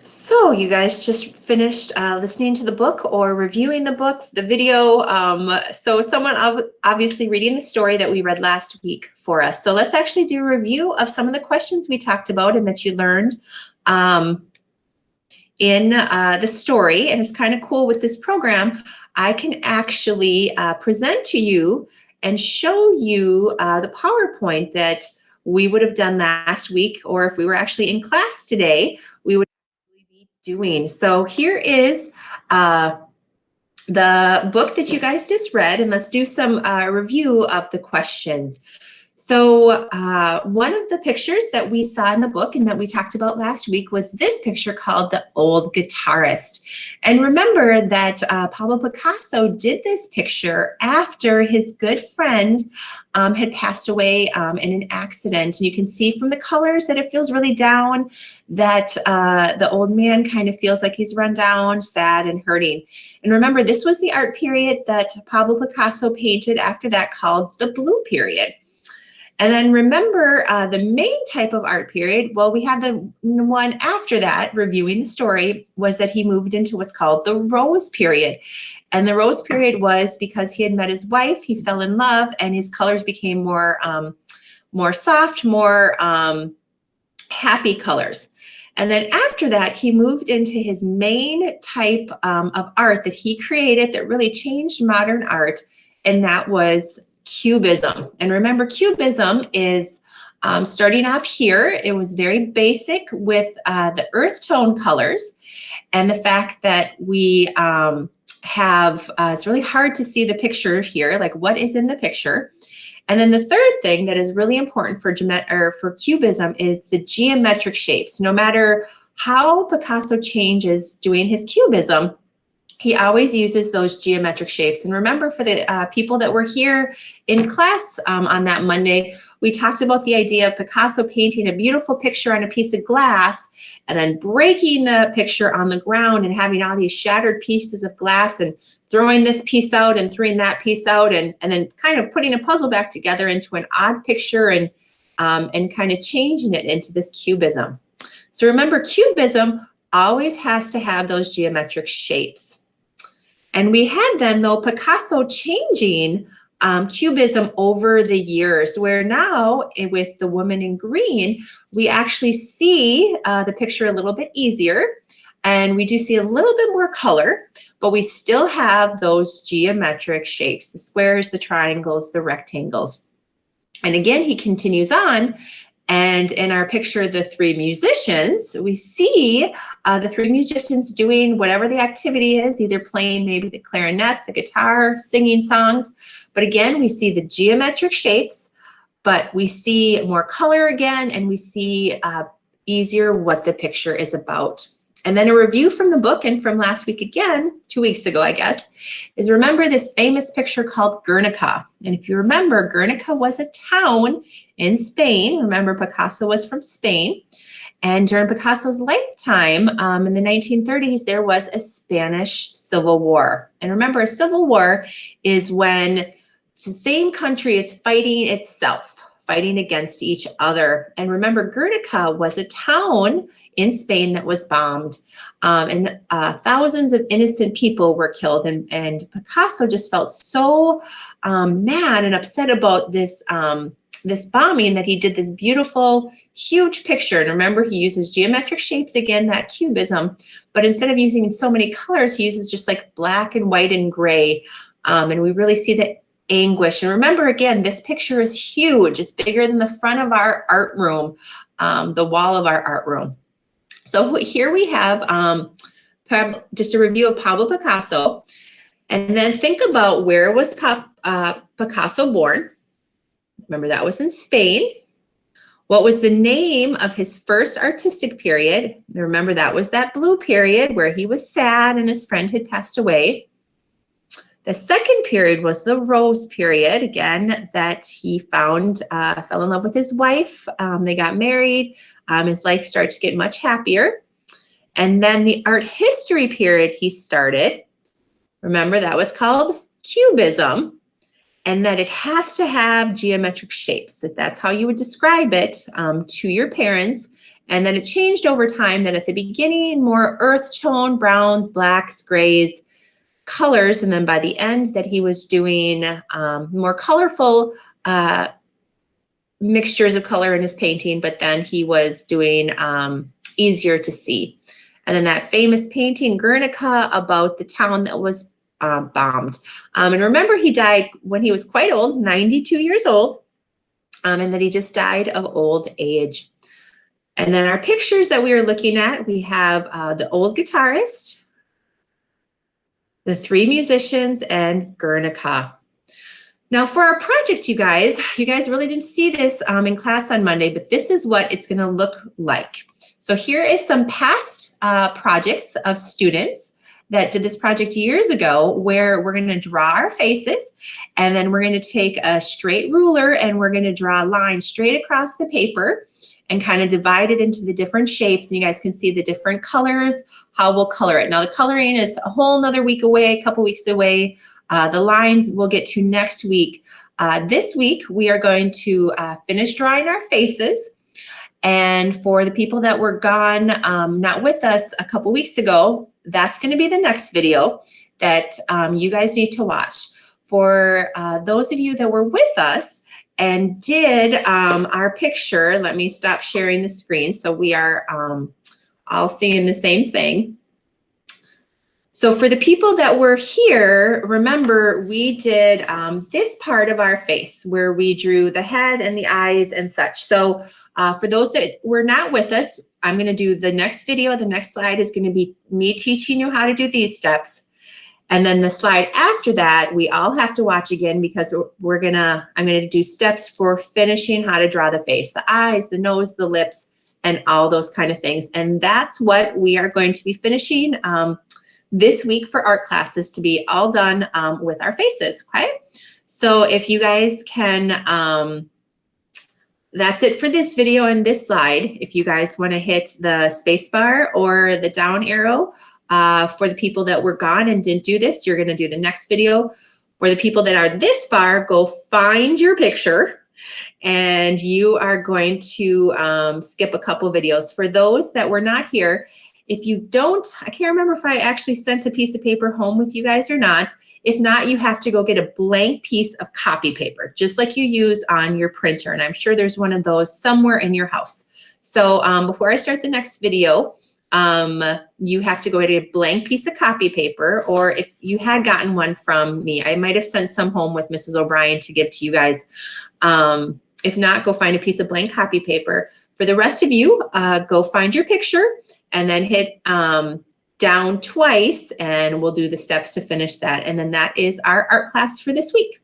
So you guys just finished listening to the book or reviewing the book, the video. So someone obviously reading the story that we read last week for us. So let's actually do a review of some of the questions we talked about and that you learned in the story. And it's kind of cool with this program. I can actually present to you and show you the PowerPoint that we would have done last week, or if we were actually in class today, we would be doing. So here is the book that you guys just read, and let's do some review of the questions. So one of the pictures that we saw in the book and that we talked about last week was this picture called The Old Guitarist. And remember that Pablo Picasso did this picture after his good friend had passed away in an accident. And you can see from the colors that it feels really down, that the old man kind of feels like he's run down, sad and hurting. And remember, this was the art period that Pablo Picasso painted after that, called the Blue Period. And then remember the main type of art period, well, we had the one after that, reviewing the story, was that he moved into what's called the Rose Period. And the Rose Period was because he had met his wife, he fell in love, and his colors became more soft, more happy colors. And then after that, he moved into his main type of art that he created that really changed modern art, and that was Cubism. And remember, Cubism is starting off here. It was very basic with the earth tone colors, and the fact that we have, it's really hard to see the picture here, like what is in the picture. And then the third thing that is really important for Cubism is the geometric shapes. No matter how Picasso changes doing his Cubism, he always uses those geometric shapes. And remember, for the people that were here in class on that Monday, we talked about the idea of Picasso painting a beautiful picture on a piece of glass and then breaking the picture on the ground and having all these shattered pieces of glass and throwing this piece out and throwing that piece out, and then kind of putting a puzzle back together into an odd picture and kind of changing it into this Cubism. So remember, Cubism always has to have those geometric shapes. And we had then, though, Picasso changing Cubism over the years, where now with the woman in green, we actually see the picture a little bit easier, and we do see a little bit more color, but we still have those geometric shapes, the squares, the triangles, the rectangles. And again, he continues on. And in our picture, the three musicians, we see the three musicians doing whatever the activity is, either playing maybe the clarinet, the guitar, singing songs. But again, we see the geometric shapes, but we see more color again, and we see easier what the picture is about. And then a review from the book and from last week again, 2 weeks ago, I guess, is remember this famous picture called Guernica. And if you remember, Guernica was a town in Spain. Remember, Picasso was from Spain. And during Picasso's lifetime, in the 1930s, there was a Spanish Civil War. And remember, a civil war is when the same country is fighting itself, fighting against each other. And remember, Guernica was a town in Spain that was bombed, and thousands of innocent people were killed. And Picasso just felt so mad and upset about this this bombing that he did this beautiful, huge picture. And remember, he uses geometric shapes again, that Cubism, but instead of using so many colors, he uses just like black and white and gray. And we really see the anguish. And remember, again, this picture is huge. It's bigger than the front of our art room, the wall of our art room. So here we have just a review of Pablo Picasso. And then think about, where was Picasso born? Remember, that was in Spain. What was the name of his first artistic period? Remember, that was that Blue Period where he was sad and his friend had passed away. The second period was the Rose Period, again, that he found, fell in love with his wife. They got married. His life started to get much happier. And then the art history period he started, remember, that was called Cubism, and that it has to have geometric shapes, that's how you would describe it to your parents. And then it changed over time, that at the beginning, more earth tone, browns, blacks, grays, colors. And then by the end that he was doing more colorful mixtures of color in his painting, but then he was doing easier to see. And then that famous painting, Guernica, about the town that was bombed. And remember, he died when he was quite old, 92 years old, and that he just died of old age. And then our pictures that we are looking at, we have the old guitarist, the three musicians, and Guernica. Now for our project, you guys really didn't see this in class on Monday, but this is what it's gonna look like. So here is some past projects of students that did this project years ago, where we're gonna draw our faces, and then we're gonna take a straight ruler and we're gonna draw a line straight across the paper and kind of divide it into the different shapes. And you guys can see the different colors, how we'll color it. Now the coloring is a whole nother week away, a couple weeks away. The lines we'll get to next week. This week, we are going to finish drawing our faces. And for the people that were gone, not with us a couple weeks ago, that's going to be the next video that you guys need to watch. For those of you that were with us and did our picture, let me stop sharing the screen so we are all seeing the same thing. So for the people that were here, remember we did this part of our face where we drew the head and the eyes and such. So for those that were not with us, I'm going to do the next video. The next slide is going to be me teaching you how to do these steps. And then the slide after that, we all have to watch again, because I'm going to do steps for finishing how to draw the face, the eyes, the nose, the lips, and all those kind of things. And that's what we are going to be finishing this week for art classes, to be all done with our faces, okay? So if you guys can, that's it for this video and this slide. If you guys wanna hit the space bar or the down arrow for the people that were gone and didn't do this, you're gonna do the next video. For the people that are this far, go find your picture, and you are going to skip a couple videos. For those that were not here, if you don't, I can't remember if I actually sent a piece of paper home with you guys or not. If not, you have to go get a blank piece of copy paper, just like you use on your printer. And I'm sure there's one of those somewhere in your house. So before I start the next video, you have to go get a blank piece of copy paper, or if you had gotten one from me, I might have sent some home with Mrs. O'Brien to give to you guys. If not, go find a piece of blank copy paper. For the rest of you, go find your picture and then hit down twice, and we'll do the steps to finish that. And then that is our art class for this week.